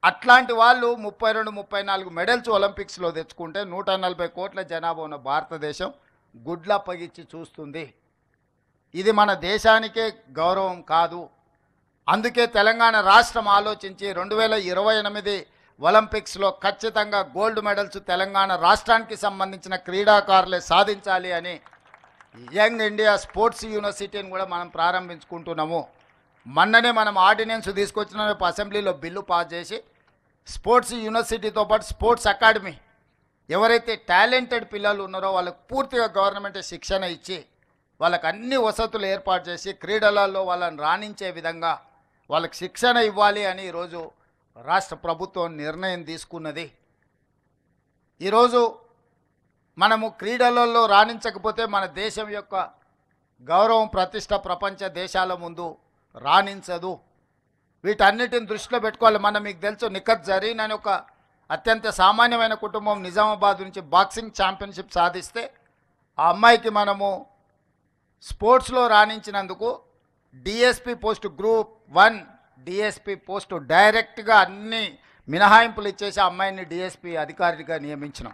S1: అట్లాంటి వాళ్ళు 32-34 మెడల్స్ ఒలింపిక్స్లో తెచ్చుకుంటే 140 కోట్ల జనాభా ఉన్న భారతదేశం గుడ్లప్పగిచ్చి చూస్తుంది. ఇది మన దేశానికే గౌరవం కాదు. అందుకే తెలంగాణ రాష్ట్రం ఆలోచించి 2028 ఒలింపిక్స్లో ఖచ్చితంగా గోల్డ్ మెడల్స్ తెలంగాణ రాష్ట్రానికి సంబంధించిన క్రీడాకారులే సాధించాలి అని యంగ్ ఇండియా స్పోర్ట్స్ యూనివర్సిటీని కూడా మనం ప్రారంభించుకుంటున్నాము. మొన్ననే మనం ఆర్డినెన్స్ తీసుకొచ్చిన అసెంబ్లీలో బిల్లు పాస్ చేసి స్పోర్ట్స్ యూనివర్సిటీతో పాటు స్పోర్ట్స్ అకాడమీ ఎవరైతే టాలెంటెడ్ పిల్లలు ఉన్నారో వాళ్ళకు పూర్తిగా గవర్నమెంట్ శిక్షణ ఇచ్చి వాళ్ళకి అన్ని వసతులు ఏర్పాటు చేసి క్రీడలలో వాళ్ళని రాణించే విధంగా వాళ్ళకి శిక్షణ ఇవ్వాలి అని ఈరోజు రాష్ట్ర ప్రభుత్వం నిర్ణయం తీసుకున్నది. ఈరోజు మనము క్రీడలలో రాణించకపోతే మన దేశం యొక్క గౌరవం ప్రతిష్ట ప్రపంచ దేశాల ముందు రాణించదు. వీటన్నిటిని దృష్టిలో పెట్టుకోవాలి. మనం మీకు తెలుసు నిఖత్ జరీన్ అని ఒక అత్యంత సామాన్యమైన కుటుంబం నిజామాబాద్ నుంచి బాక్సింగ్ ఛాంపియన్షిప్ సాధిస్తే ఆ అమ్మాయికి మనము స్పోర్ట్స్లో రాణించినందుకు DSP post group 1 DSP post డైరెక్ట్గా అన్ని మినహాయింపులు ఇచ్చేసి ఆ అమ్మాయిని డిఎస్పి అధికారిగా నియమించినాం.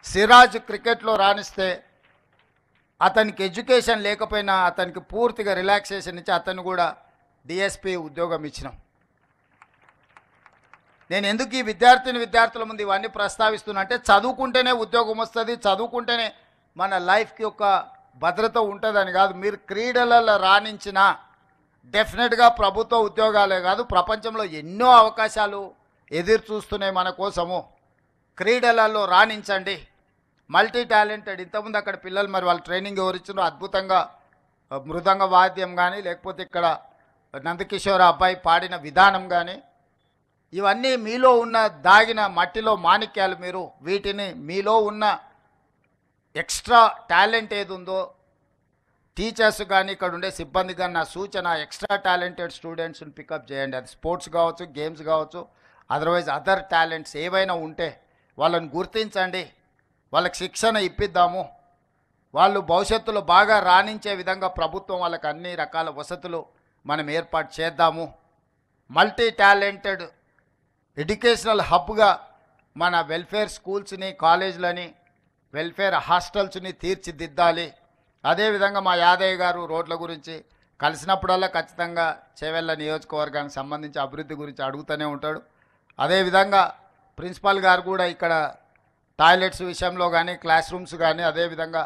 S1: సిరాజ్ క్రికెట్లో రాణిస్తే అతనికి ఎడ్యుకేషన్ లేకపోయినా అతనికి పూర్తిగా రిలాక్సేషన్ ఇచ్చి అతను కూడా డిఎస్పి ఉద్యోగం ఇచ్చినాం. నేను ఎందుకు ఈ విద్యార్థుల ముందు ఇవన్నీ ప్రస్తావిస్తున్నా అంటే చదువుకుంటేనే ఉద్యోగం వస్తుంది, చదువుకుంటేనే మన లైఫ్కి ఒక భద్రత ఉంటుందని కాదు. మీరు క్రీడలలో రాణించిన డెఫినెట్గా ప్రభుత్వ ఉద్యోగాలే కాదు ప్రపంచంలో ఎన్నో అవకాశాలు ఎదురు చూస్తున్నాయి మన కోసము. క్రీడలలో రాణించండి. మల్టీ టాలెంటెడ్ ఇంతకుముందు అక్కడ పిల్లలు మరి వాళ్ళు ట్రైనింగ్ ఎవరిచ్చినో అద్భుతంగా మృదంగ వాద్యం కానీ లేకపోతే ఇక్కడ నందకిషోర్ అబ్బాయి పాడిన విధానం కానీ ఇవన్నీ మీలో ఉన్న దాగిన మట్టిలో మాణిక్యాలు. మీరు వీటిని మీలో ఉన్న ఎక్స్ట్రా టాలెంట్ ఏది ఉందో టీచర్స్ కానీ ఇక్కడ ఉండే సిబ్బంది కానీ నా సూచన, ఎక్స్ట్రా టాలెంటెడ్ స్టూడెంట్స్ని పికప్ చేయండి. అది స్పోర్ట్స్ కావచ్చు, గేమ్స్ కావచ్చు, అదర్వైజ్ అదర్ టాలెంట్స్ ఏవైనా ఉంటే వాళ్ళని గుర్తించండి, వాళ్ళకి శిక్షణ ఇప్పిద్దాము. వాళ్ళు భవిష్యత్తులో బాగా రాణించే విధంగా ప్రభుత్వం వాళ్ళకి అన్ని రకాల వసతులు మనం ఏర్పాటు చేద్దాము. మల్టీ టాలెంటెడ్ ఎడ్యుకేషనల్ హబ్గా మన వెల్ఫేర్ స్కూల్స్ని, కాలేజీలని, వెల్ఫేర్ హాస్టల్స్ని తీర్చిదిద్దాలి. అదేవిధంగా మా యాదయ్య గారు రోడ్ల గురించి కలిసినప్పుడల్లా ఖచ్చితంగా చేవెళ్ళ నియోజకవర్గానికి సంబంధించి అభివృద్ధి గురించి అడుగుతూనే ఉంటాడు. అదేవిధంగా ప్రిన్సిపాల్ గారు కూడా ఇక్కడ టాయిలెట్స్ విషయంలో కానీ, క్లాస్ రూమ్స్ కానీ, అదేవిధంగా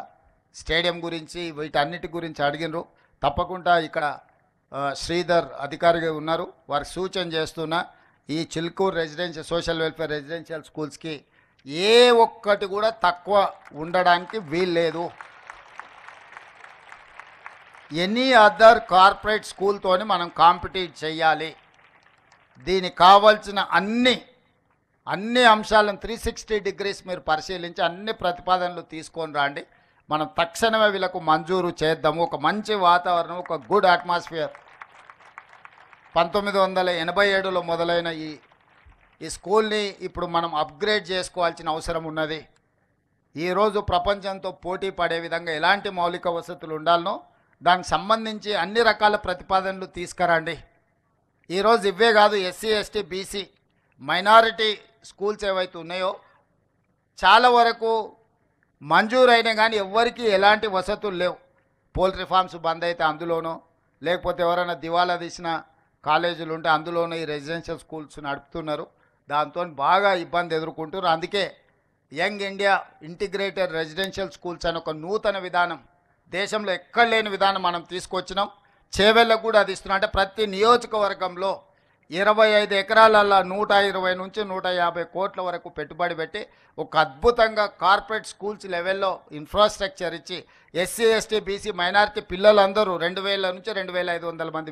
S1: స్టేడియం గురించి వీటన్నిటి గురించి అడిగినరు. తప్పకుండా ఇక్కడ శ్రీధర్ అధికారిగా ఉన్నారు, వారికి సూచన చేస్తున్నా ఈ Chilkur residential social welfare residential స్కూల్స్కి ఏ ఒక్కటి కూడా తక్కువ ఉండడానికి వీల్లేదు. ఎనీ అదర్ కార్పొరేట్ స్కూల్తోని మనం కాంపిటీట్ చేయాలి. దీనికి కావాల్సిన అన్ని అంశాలను 360 degrees మీరు పరిశీలించి అన్ని ప్రతిపాదనలు తీసుకొని రండి. మనం తక్షణమే వీళ్ళకు మంజూరు చేద్దాము. ఒక మంచి వాతావరణం, ఒక గుడ్ అట్మాస్ఫియర్. 1987లో మొదలైన ఈ స్కూల్ని ఇప్పుడు మనం అప్గ్రేడ్ చేసుకోవాల్సిన అవసరం ఉన్నది. ఈరోజు ప్రపంచంతో పోటీ పడే విధంగా ఎలాంటి మౌలిక వసతులు ఉండాలనో దానికి సంబంధించి అన్ని రకాల ప్రతిపాదనలు తీసుకురండి. ఈరోజు ఇవే కాదు, SC, ST, BC, minority schools ఏవైతే ఉన్నాయో చాలా వరకు మంజూరైనా కానీ ఎవ్వరికీ ఎలాంటి వసతులు లేవు. పోల్ట్రీ ఫార్మ్స్ బంద్ అయితే అందులోనో, లేకపోతే ఎవరైనా దివాలా తీసిన కాలేజీలు ఉంటే అందులోనూ ఈ రెసిడెన్షియల్ స్కూల్స్ నడుపుతున్నారు. దాంతో బాగా ఇబ్బంది ఎదుర్కొంటున్నారు. అందుకే young India integrated residential schools అని ఒక నూతన విధానం, దేశంలో ఎక్కడ లేని విధానం మనం తీసుకొచ్చినాం. చేవెళ్ళకు కూడా అది ఇస్తున్నాం. అంటే ప్రతి నియోజకవర్గంలో 25 ఎకరాలలో 120 నుంచి 150 కోట్ల వరకు పెట్టుబడి పెట్టి ఒక అద్భుతంగా కార్పొరేట్ స్కూల్స్ లెవెల్లో ఇన్ఫ్రాస్ట్రక్చర్ ఇచ్చి ఎస్సీ, ఎస్టీ, బీసీ, మైనారిటీ పిల్లలందరూ 2000 నుంచి 2500 మంది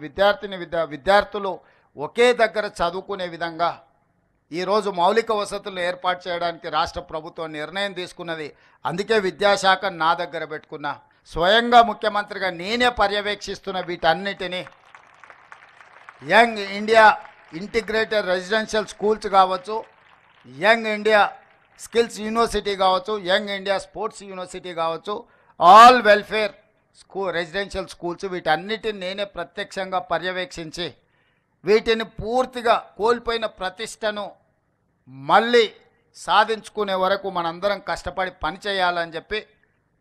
S1: విద్యార్థులు ఒకే దగ్గర చదువుకునే విధంగా ఈరోజు మౌలిక వసతులు ఏర్పాటు చేయడానికి రాష్ట్ర ప్రభుత్వం నిర్ణయం తీసుకున్నది. అందుకే విద్యాశాఖ నా దగ్గర పెట్టుకున్నా. స్వయంగా ముఖ్యమంత్రిగా నేనే పర్యవేక్షిస్తున్న వీటన్నిటినీ. Young India integrated residential schools కావచ్చు, యంగ్ ఇండియా స్కిల్స్ యూనివర్సిటీ కావచ్చు, యంగ్ ఇండియా స్పోర్ట్స్ యూనివర్సిటీ కావచ్చు, ఆల్ వెల్ఫేర్ రెసిడెన్షియల్ స్కూల్స్ వీటన్నిటిని నేనే ప్రత్యక్షంగా పర్యవేక్షించి వీటిని పూర్తిగా కోల్పోయిన ప్రతిష్టను మళ్ళీ సాధించుకునే వరకు మనందరం కష్టపడి పనిచేయాలని చెప్పి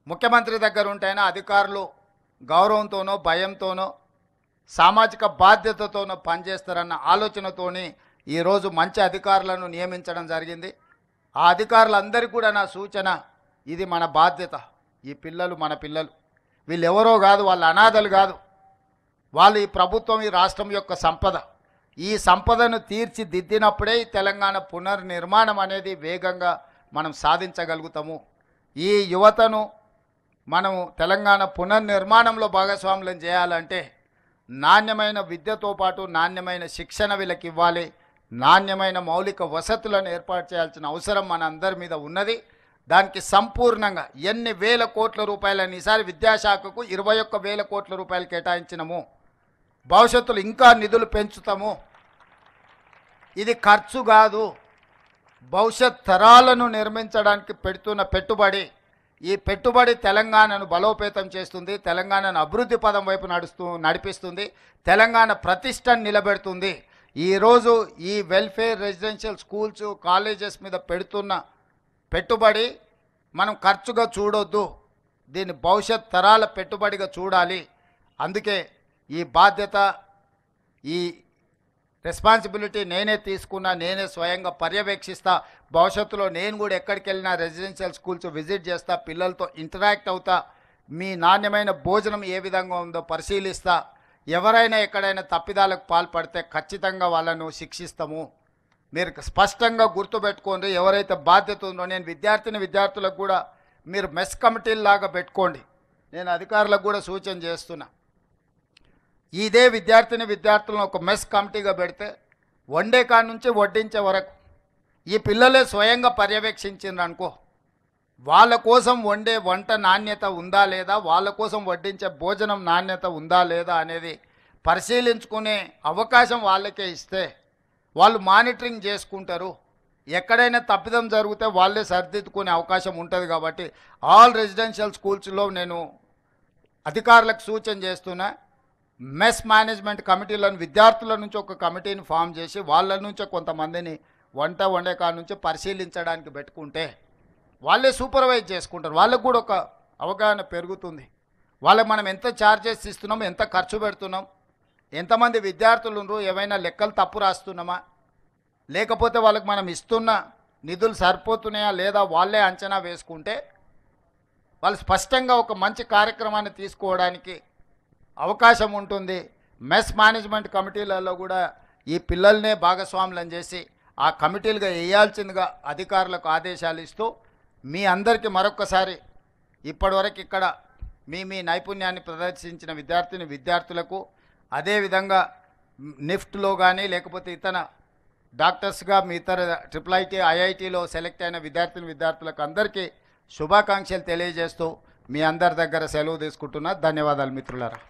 S1: ముఖ్యమంత్రి దగ్గర ఉంటేనే అధికారులు గౌరవంతోనో, భయంతోనో, సామాజిక బాధ్యతతోనో పనిచేస్తారన్న ఆలోచనతోని ఈరోజు మంచి అధికారులను నియమించడం జరిగింది. ఆ అధికారులందరికీ కూడా నా సూచన, ఇది మన బాధ్యత. ఈ పిల్లలు మన పిల్లలు, వీళ్ళు ఎవరో కాదు, వాళ్ళు అనాథలు కాదు. వాళ్ళు ఈ ప్రభుత్వం, ఈ రాష్ట్రం యొక్క సంపద. ఈ సంపదను తీర్చిదిద్దినప్పుడే ఈ తెలంగాణ పునర్నిర్మాణం అనేది వేగంగా మనం సాధించగలుగుతాము. ఈ యువతను మనము తెలంగాణ పునర్నిర్మాణంలో భాగస్వాములను చేయాలంటే నాణ్యమైన విద్యతో పాటు నాణ్యమైన శిక్షణ వీళ్ళకి ఇవ్వాలి. నాణ్యమైన మౌలిక వసతులను ఏర్పాటు చేయాల్సిన అవసరం మన అందరి మీద ఉన్నది. దానికి సంపూర్ణంగా ఎన్ని వేల కోట్ల రూపాయలని ఈసారి విద్యాశాఖకు 21,000 కోట్ల రూపాయలు కేటాయించినము. భవిష్యత్తులో ఇంకా నిధులు పెంచుతాము. ఇది ఖర్చు కాదు, భవిష్యత్ తరాలను నిర్మించడానికి పెడుతున్న పెట్టుబడి. ఈ పెట్టుబడి తెలంగాణను బలోపేతం చేస్తుంది, తెలంగాణను అభివృద్ధి పదం వైపు నడిపిస్తుంది, తెలంగాణ ప్రతిష్టను నిలబెడుతుంది. ఈరోజు ఈ వెల్ఫేర్ రెసిడెన్షియల్ స్కూల్స్, కాలేజెస్ మీద పెడుతున్న పెట్టుబడి మనం ఖర్చుగా చూడొద్దు, దీన్ని భవిష్యత్ తరాల పెట్టుబడిగా చూడాలి. అందుకే ఈ బాధ్యత, ఈ రెస్పాన్సిబిలిటీ నేనే తీసుకున్నా, నేనే స్వయంగా పర్యవేక్షిస్తా. భవిష్యత్తులో నేను కూడా ఎక్కడికి వెళ్ళినా రెసిడెన్షియల్ స్కూల్స్ విజిట్ చేస్తా, పిల్లలతో ఇంటరాక్ట్ అవుతా, మీ నాణ్యమైన భోజనం ఏ విధంగా ఉందో పరిశీలిస్తా. ఎవరైనా ఎక్కడైనా తప్పిదాలకు పాల్పడితే ఖచ్చితంగా వాళ్ళను శిక్షిస్తాము. మీరు స్పష్టంగా గుర్తుపెట్టుకోండి. ఎవరైతే బాధ్యత ఉందో, నేను విద్యార్థులకు కూడా మీరు మెస్ కమిటీలాగా పెట్టుకోండి. నేను అధికారులకు కూడా సూచన చేస్తున్నా. ఇదే విద్యార్థులను ఒక మెస్ కమిటీగా పెడితే వండే కాడ నుంచి వడ్డించే వరకు ఈ పిల్లలే స్వయంగా పర్యవేక్షించిండ్రు అనుకో, వాళ్ళ కోసం వండే వంట నాణ్యత ఉందా లేదా, వాళ్ళ కోసం వడ్డించే భోజనం నాణ్యత ఉందా లేదా అనేది పరిశీలించుకునే అవకాశం వాళ్ళకే ఇస్తే వాళ్ళు మానిటరింగ్ చేసుకుంటారు. ఎక్కడైనా తప్పిదం జరిగితే వాళ్ళే సరిదిద్దుకునే అవకాశం ఉంటుంది. కాబట్టి ఆల్ రెసిడెన్షియల్ స్కూల్స్లో నేను అధికారులకు సూచన చేస్తున్నా, మెస్ మేనేజ్మెంట్ కమిటీలను విద్యార్థుల నుంచి ఒక కమిటీని ఫామ్ చేసి వాళ్ళ నుంచే కొంతమందిని వంట వండే కాడ నుంచి పరిశీలించడానికి పెట్టుకుంటే వాళ్ళే సూపర్వైజ్ చేసుకుంటారు. వాళ్ళకు కూడా ఒక అవగాహన పెరుగుతుంది. వాళ్ళకి మనం ఎంత ఛార్జెస్ ఇస్తున్నాం, ఎంత ఖర్చు పెడుతున్నాం, ఎంతమంది విద్యార్థులు ఉన్నారు, ఏమైనా లెక్కలు తప్పు రాస్తున్నామా, లేకపోతే వాళ్ళకి మనం ఇస్తున్న నిధులు సరిపోతున్నాయా లేదా వాళ్ళే అంచనా వేసుకుంటే వాళ్ళు స్పష్టంగా ఒక మంచి కార్యక్రమాన్ని తీసుకోవడానికి అవకాశం ఉంటుంది. మెస్ మేనేజ్మెంట్ కమిటీలలో కూడా ఈ పిల్లల్నే భాగస్వాములను చేసి ఆ కమిటీలుగా వేయాల్సిందిగా అధికారులకు ఆదేశాలు ఇస్తూ మీ అందరికీ మరొక్కసారి ఇప్పటివరకు ఇక్కడ మీ నైపుణ్యాన్ని ప్రదర్శించిన విద్యార్థులకు అదేవిధంగా నిఫ్ట్లో కానీ లేకపోతే ఇతర డాక్టర్స్గా మీ ఇతర IIT IITలో సెలెక్ట్ అయిన విద్యార్థులకు అందరికీ శుభాకాంక్షలు తెలియజేస్తూ మీ అందరి దగ్గర సెలవు తీసుకుంటున్నా. ధన్యవాదాలు మిత్రులారా.